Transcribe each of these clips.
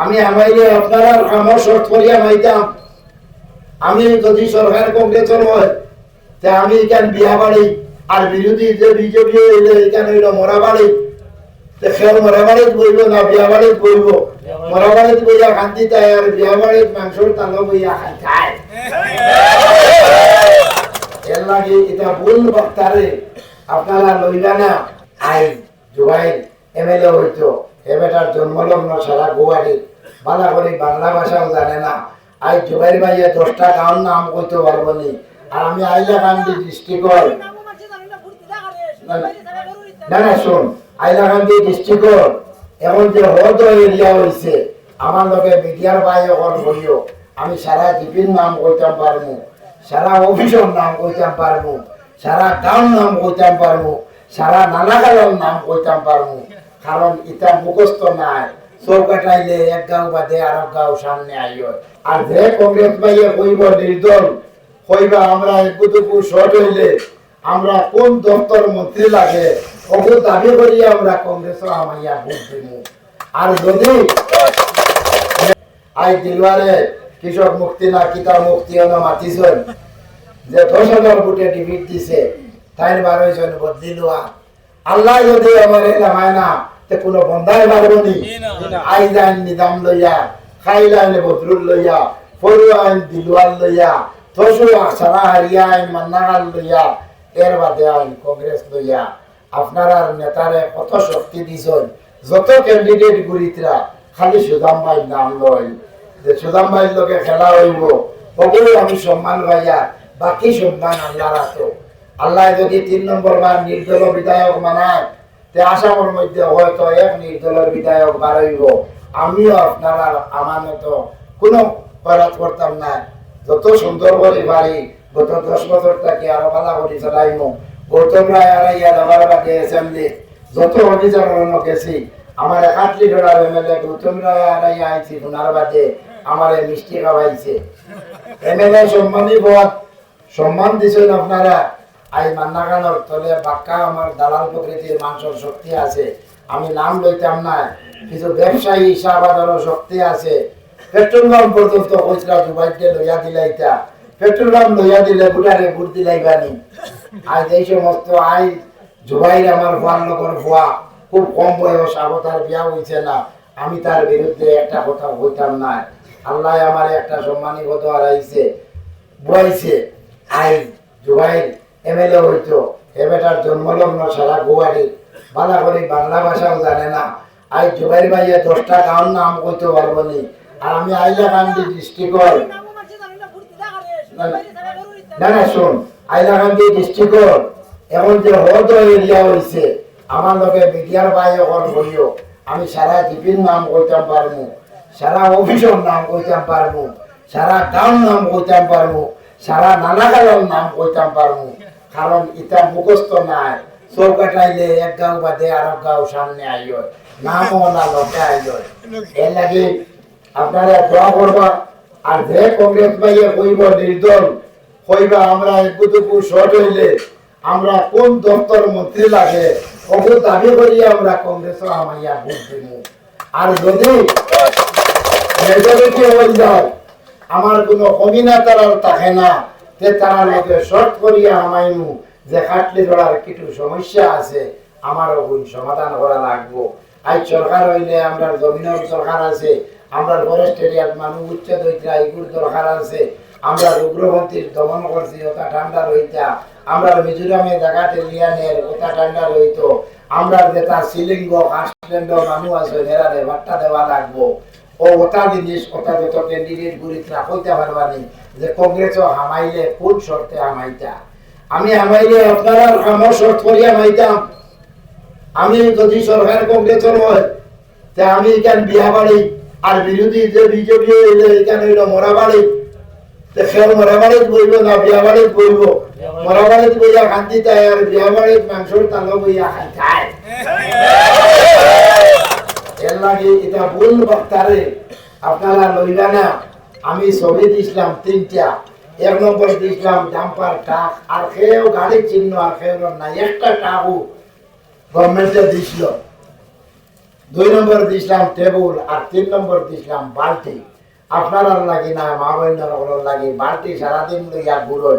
আমি আমাইলে আপনারা আমার শর্ট করিয়া মাইতাম আমি যদি সরকার কংগ্রেসের হয় তা আমি এখান বিয়া বাড়ি আর বিরোধী যে বিজেপি হইলে এখানে হইল মরা বাড়ি খেয়াল মরা বাড়িত বইব না বিয়া বাড়িত বইব মরা বাড়িত বইয়া খান্তি তাই আর বিয়া বাড়িত মাংসর তালো বইয়া খায় এর লাগে এটা ভুল বক্তারে আপনারা লইলা না আই জুবাইর এমএলএ হইতো এ বেটার জন্মলগ্ন সারা গোয়ারি বালা করে বাংলা ভাষাও জানে না আই জুবাইর ভাইয়া 10টা গাঁওর নাম কইতে পারবো নি আর আমি আইলাকান্দি ডিস্ট্রিক্টর না না শোন আইলাকান্দি ডিস্ট্রিক্টর এখন যে হদ এরিয়া হয়েছে আমার লোকে মিডিয়ার ভাই এখন বলিও আমি সারা জিপির নাম কইতাম পারবো সারা অফিসের নাম কইতাম পারবো সারা গাঁওর নাম কইতাম পারবো সারা নানাগাঁওর নাম কইতাম পারবো কারণ এটা মুখস্থ নাই চৌকাটাইলে এক গাঁও বাদে আর এক গাঁও সামনে আইয় আর যে কংগ্রেস ভাইয়ে কইব নির্দল কইবা আমরা একটুকু শর্ট হইলে আমরা কোন দপ্তর মন্ত্রী লাগে ওকে দাবি করি আমরা কংগ্রেসও আমাইয়া ভোট দিব আর যদি আই দিলওয়ারে কৃষক মুক্তি না কিতা মুক্তি হলো মাতিছেন যে 10,000 ভোটে ডিভিট দিছে তাই 12 জন বদলি লোয়া আল্লাহ যদি আমার নামায় না তে কোনো বন্ধাই পারবো নি আই যান নিদাম লইয়া খাইলাইন বদরুল লইয়া ফরু আইন দিলওয়ার লইয়া তসু সারা হারিয়া আইন মান্নাগাল লইয়া এর বাদে আইন কংগ্রেস লইয়া আপনারা নেতারে কত শক্তি দিছেন যত ক্যান্ডিডেট গুরিতরা খালি সুদাম ভাই নাম লয় যে সুদাম ভাইয়ের লোকে খেলা হইব ওগুলো আমি সম্মান ভাইয়া বাকি সম্মান আল্লাহ রাখো আল্লাহ যদি 3 নম্বর বার নির্দল বিধায়ক মানায় তে আসামের মধ্যে হয়তো এক নির্দলের বিধায়ক বাড়াইব আমিও আপনারা আমার মতো কোনো খরচ করতাম না যত সুন্দর করে বাড়ি গত 10 বছর থেকে আরো ভালো করে চালাইব গৌতম রায় আর ইয়া দাবার বাদে অ্যাসেম্বলি যত অভিযান গেছি আমার 1 লিটার এমএলএ গৌতম রায় আর ইয়া আইছি ওনার বাদে আমারে মিষ্টি খাওয়াইছে এমএলএ সম্মানী বহুত সম্মান দিছেন আপনারা আই মান্নাগানোর তলে বাক্কা আমার দালাল প্রকৃতির মানুষের শক্তি আছে আমি নাম লইতাম না কিছু ব্যবসায়ী হিসাবাদারও শক্তি আছে পেট্রোল পাম্প পর্যন্ত কইরা জুবাইকে লইয়া দিলাইতা পেট্রোল পাম্প লইয়া দিলে বুটারে বুট দিলাইবানি আজ এই সমস্ত আই জুবাইর আমার ভুয়ার লগর ভুয়া খুব কম বয়স আবতার বিয়া হইছে না আমি তার বিরুদ্ধে একটা কথা কইতাম না আল্লাহ আমার একটা সম্মানী কথা হারাইছে বইছে আই জুবাইর এমএলএ হইতো এ বেটার জন্মলগ্ন সারা গোয়ারি বালা করে বাংলা ভাষাও জানে না আই জুবাইর ভাইয়া 10টা গাঁওর নাম কইতে পারবো নি আর আমি আইলাকান্দি ডিস্ট্রিক্টর না না শোন আইলাকান্দি ডিস্ট্রিক্টর এখন যে হদ এরিয়া হয়েছে আমার লোকে মিডিয়ার ভাই এখন বলিও আমি সারা জিপির নাম কইতাম পারবো সারা অফিসের নাম কইতাম পারবো সারা গাঁওর নাম কইতাম পারবো সারা নানাগাঁওর নাম কইতাম পারবো কারণ এটা মুখস্থ নাই চৌকাটাইলে এক গাঁও বাদে আর এক গাঁও সামনে আইয় নামও না লোকে আইয় এর লাগে আপনারা দোয়া করবা আর যে কংগ্রেস ভাইয়ে কইব নির্দল কইবা আমরা একটুকু শর্ট হইলে আমরা কোন দপ্তর মন্ত্রী লাগে ওকে দাবি করি আমরা কংগ্রেসও আমাইয়া ভোট দিব আর যদি মেজরিটি হয়ে যায় আমার কোনো কমিনা তারা থাকে না যে তারা লোকে শর্ট করিয়া আমাইমু যে খাটলি ধরার কিছু সমস্যা আছে আমারও ওই সমাধান করা লাগবো আজ সরকার হইলে আমরা জমিনের দরকার আছে আমরা ফরেস্ট এরিয়ার মানুষ উচ্ছেদ হইতা এগুলোর দরকার আছে আমরা উগ্রপন্থীর দমন করছি ওটা ঠান্ডা রইতা আমরা মিজোরামে জায়গা টেলিয়ানের ওটা ঠান্ডা রইতো আমরা যেটা শিলিঙ্গ কাস্টল্যান্ড মানুষ আছে এরারে বার্তা দেওয়া লাগবো ও ওটা জিনিস ওটা যত ক্যান্ডিডেট গুলিতরা কইতে পারবানি যে কংগ্রেসও হামাইলে কোন শর্তে হামাইতা আমি হামাইলে আপনারা আমার শর্ত করিয়া মাইতাম আমি যদি সরকার কংগ্রেসের হয় তা আমি এখান বিয়া বাড়ি আর বিরোধী যে বিজেপি হইলে এখানে হইল মরা বাড়ি খেয়াল মরা বাড়িত বইব না বিয়া বাড়িত বইব মরা বাড়িত বইয়া খান্তি তাই আর বিয়া বাড়িত মাংসর তালো বইয়া খায় এর লাগে এটা ভুল বক্তারে আপনারা লইলা না আমি ছবি দিছিলাম 3টা 1 নম্বর দিছিলাম ডাম্পার ট্রাক আর কেউ গাড়ির চিহ্ন আর কেউ না একটা ট্রাকও গভর্নমেন্টে দিছিল 2 নম্বর দিছিলাম টেবুল আর 3 নম্বর দিছিলাম বালতি। আপনার লাগি না মা বোনের লাগি বালতি সারাদিন লইয়া ঘুরন,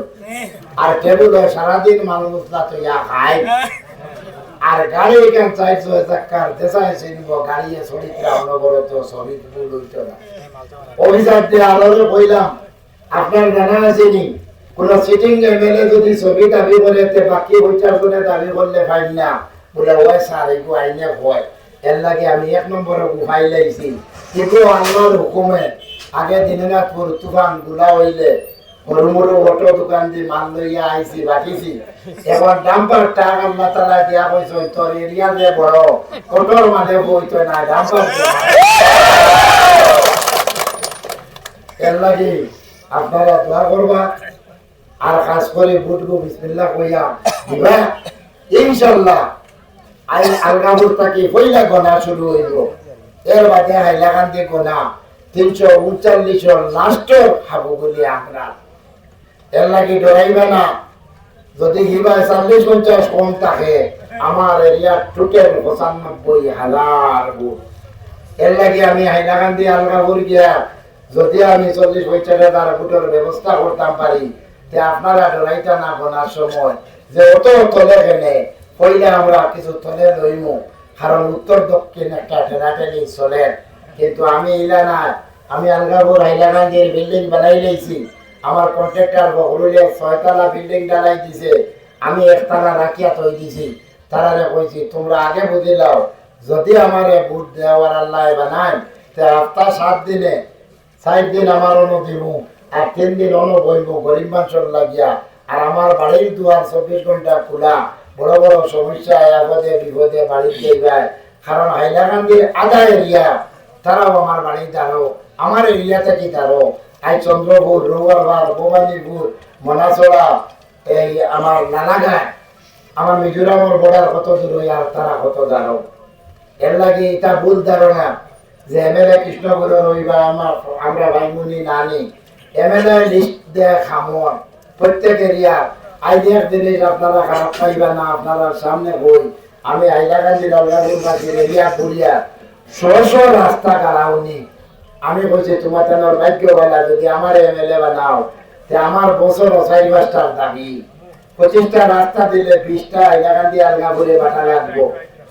আর টেবুল সারাদিন মানুষ না তো ইয়া খায়। আর গাড়ি এখান 4 চাকার দেশায় চিনব গাড়ি চরিত্র অনবরত শরীর ভুল হইতো না। অভিযোগ দিয়ে আলোরে কইলাম আপনার জানা আছে নি কোন সিটিং এমএলএ যদি ছবি দাবি করে বাকি বইটার কোনে দাবি করলে ফাইন না, বলে ওই স্যার এগু আইনে হয়। এর লাগে আমি 1 নম্বরে গুহাই লাইছি, কিন্তু আল্লাহর হুকুমে আগে দিনাজপুর তুফান গুলা হইলে গরুমরু অটো দোকান দিয়ে মাল লইয়া আইছি বাকিছি। এখন ডাম্পার টাক আল্লাহ তাআলা দিয়া কইছো তোর এরিয়া যে বড় অটোর মানে বইতো না ডাম্পার। এর লাগে আপনারা দোয়া করবা আর খাস করে বুটগু বিসমিল্লাহ কইয়া দিবা ইনশাআল্লাহ। আই আলগাপুর থেকে পয়লা গোনা শুরু হইব, এর বাদে হাইলাকান্দি গোনা 339 লাস্টর খাবো বলি আমরা। এর লাগে ডরাইবে না, যদি হিবা 40-50 কম থাকে আমার এরিয়া টোটাল 95,000 ভোট। এর লাগে আমি হাইলাকান্দি আলগাপুর গিয়া যদি আমি 40-50,000 ভোটের ব্যবস্থা করতাম পারি, তে আপনারা ডরাইতা না গোনার সময় যে অত তলে কেনে পয়লা আমরা কিছু তলে লইমু, কারণ উত্তর দক্ষিণ একটা ঠেলাঠেলি চলে। কিন্তু আমি ইলা না, আমি আলগাপুর হাইলাকান্দির বিল্ডিং বানাই লাইছি। আমার কন্ট্রাক্টর বহরুলে 6 তলা বিল্ডিং ঢালাই দিছে, আমি 1 তলা রাখিয়া থই দিছি। তারারে কইছি তোমরা আগে বুঝি লাও, যদি আমারে ভোট দেওয়ার আল্লাহ বানায় তে হপ্তাহ 7 দিনে 4 দিন আমার অনু দিমু আর 3 দিন অনু বইব গরিব মানুষের লাগিয়া। আর আমার বাড়ির দুয়ার 24 ঘন্টা খোলা, বড় বড় সমস্যা আপদে বিপদে বাড়িতে যায়। কারণ হাইলাকান্দির আধা এরিয়া তারাও আমার বাড়ি দাঁড়ো, আমার এরিয়া থেকে দাঁড়ো। আই চন্দ্রপুর, রৌয়ারবার, ভবানীপুর, মনাচড়া, এই আমার নানাঘাট, আমার মিজোরামের বর্ডার কত দূর আর তারা কত দাঁড়ো। এর লাগে এটা ভুল ধারণা যে এমএলএ কৃষ্ণপুরের রইবা আমরা ভাইমুনি নানি। এমএলএ লিস্ট দেয় খামর প্রত্যেক এরিয়া। আই দেখ জিনিস আপনারা খারাপ পাইবা না, আপনারা সামনে বই আমি হাইলাকান্দি আলগাপুর এরিয়া করিয়া 100 রাস্তা কারাউনি। আমি বলছি তোমার তেনার ভাগ্য বলা যদি আমার এমএলএ বানাও, তে আমার বছর 4-5টার দাবি 25টা রাস্তা দিলে 20টা হাইলাকান্দি আলগাপুরে বাটা লাগবো,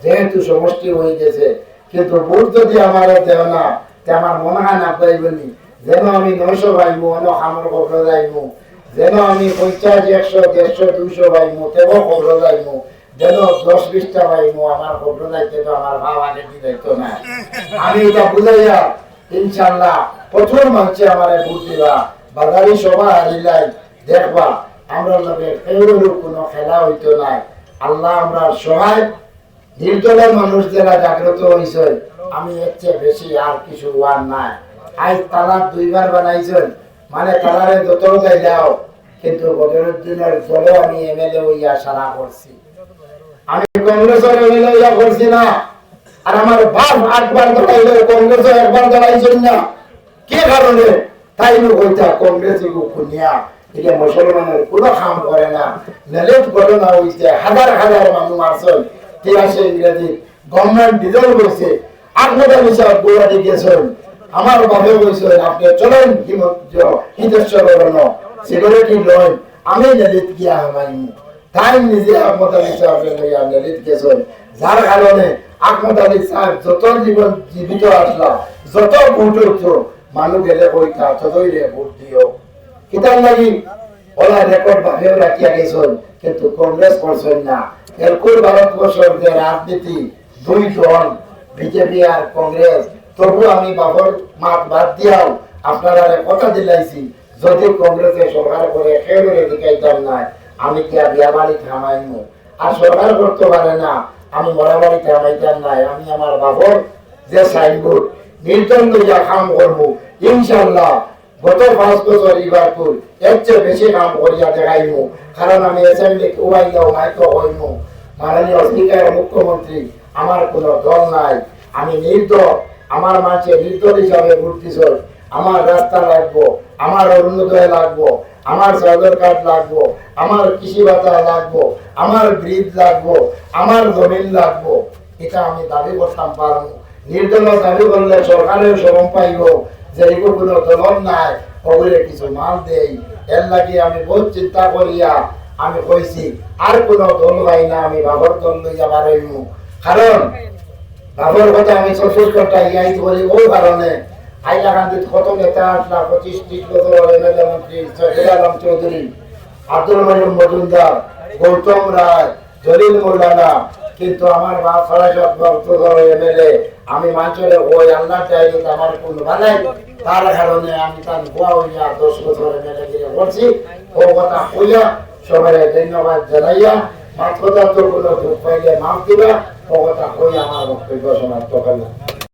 যেহেতু সমষ্টি হয়ে গেছে। কিন্তু ভোট যদি আমার দেও না, তে আমার মনে হয় না পাইবনি। যেন আমি 900 পাইবো, অন্য খামর কবর যাইবো, যেন আমি 50, 100, 150, 200 পাইবো, তেও কবর যাইবো, যেন 10-20টা পাইবো, আমার কবর যাইতে তো আমার ভাব আগে দিত না। আমি এটা বুঝাইয়া ইনশাআল্লাহ প্রথম মানুষে আমার ভোট দিবা। বাজারি সভা হারিলাই দেখবা আমরা লগে কেউর কোনো খেলা হইতো নাই। আল্লাহ আমরা সহায় নির্দলের মানুষ যারা জাগ্রত হয়েছে, আমি এর চেয়ে বেশি আর কিছু ওয়ার নাই। আজ তালাক 2 বার বানাইছেন, মানে তালারে যত যাই যাও, কিন্তু বদরুদ্দিনের দলে আমি এমএলএ হইয়া সারা করছি। আমি কংগ্রেসের এমএলএ হইয়া করছি না। আর আমার বাপ 8 বার দাঁড়াইল, কংগ্রেসে 1 বার দাঁড়াইছেন না। কি কারণে? তাই হইতা কংগ্রেস খুনিয়া এটা মুসলমানের কোনো কাম করে না। নেলেট ঘটনা হইছে, হাজার হাজার মানুষ মারছেন। 83 ইংরেজি গভর্নমেন্ট ডিজল করছে। আহমেদ আলী সাহেব গুয়াহাটি গেছেন, আমার বাপে বলছেন আপনি চলেন হিতেশ্বর সিকিউরিটি লন, আমি নেলিত গিয়া হমাইম। তাই নিজে আহমদ আলী সাহেব লইয়া নেলিত গেছেন, যার কারণে আহমদ আলী সাহেব যত জীবন জীবিত আসলা, যত ভোট হইতো মানুষ গেলে কইতা ততই রে ভোট দিও। কিতাব লাগি ওলা রেকর্ড ভাবেও রাখিয়া গেছেন, কিন্তু কংগ্রেস করছেন না। এরকম ভারতবর্ষের যে রাজনীতি 2 দল বিজেপি আর কংগ্রেস, তবু আমি বাবর মাঠ বাদ দিয়াও আপনারা কথা দিলাইছি যদি কংগ্রেসের সরকার করে খেয়ে দিকাইতাম না, আমি কি বিয়া বাড়ি থামাইমু। আর সরকার করতে পারে না, আমি মরা বাড়ি থামাইতাম নাই। আমি আমার বাবর যে সাইনবোর্ড নির্জন লইয়া কাম করবো ইনশাল্লাহ। গত 5 বছর ইবারপুর এর চেয়ে বেশি কাম করিয়া দেখাইমু, কারণ আমি অ্যাসেম্বলি উবাইয়াও মাইক্রো হইমু। মাননীয় স্পিকার, মুখ্যমন্ত্রী, আমার কোনো দল নাই, আমি নির্দল। আমার মাঝে নির্দল হিসাবে ভোট দিছ। আমার রাস্তা লাগবো, আমার অরুণোদয় লাগবো, আমার সদর কার্ড লাগবো, আমার কৃষি ভাতা লাগবো, আমার ব্রিজ লাগবো, আমার জমিন লাগবো। এটা আমি দাবি করতাম পারবো, নির্দল দাবি করলে সরকারের শ্রম পাইব, যে এগুলো কোনো দলন নাই, ওগুলো কিছু মাল দেই। এর লাগে আমি বহুত চিন্তা করিয়া আমি কইছি আর কোনো দল পাই না, আমি বাবর দল লইয়া বাড়াইমু। কারণ বাবর কথা আমি ৭৪টা ইয়াইত করি ও কারণে হাইলাকান্দিত কত নেতা আসলা, 25-30 বছর এমএলএ মন্ত্রী শহীদ আলম চৌধুরী, আব্দুল মজিদ মজুমদার, গৌতম রায়, জলিল মৌলানা, কিন্তু আমার বাপ ফরাজত এমএলএ, আমি মানুষের ওই আল্লাহ চাইলে আমার কোন বানাই, তার কারণে আমি তার গোয়া হইয়া 10 বছর এমএলএ গিয়ে করছি। ও কথা হইয়া সবাই ধন্যবাদ জানাইয়া, মাত্র তো কোনো দুঃখ পাইলে মাফ দিবা, ও কথা হইয়া আমার বক্তব্য সমাপ্ত করলাম।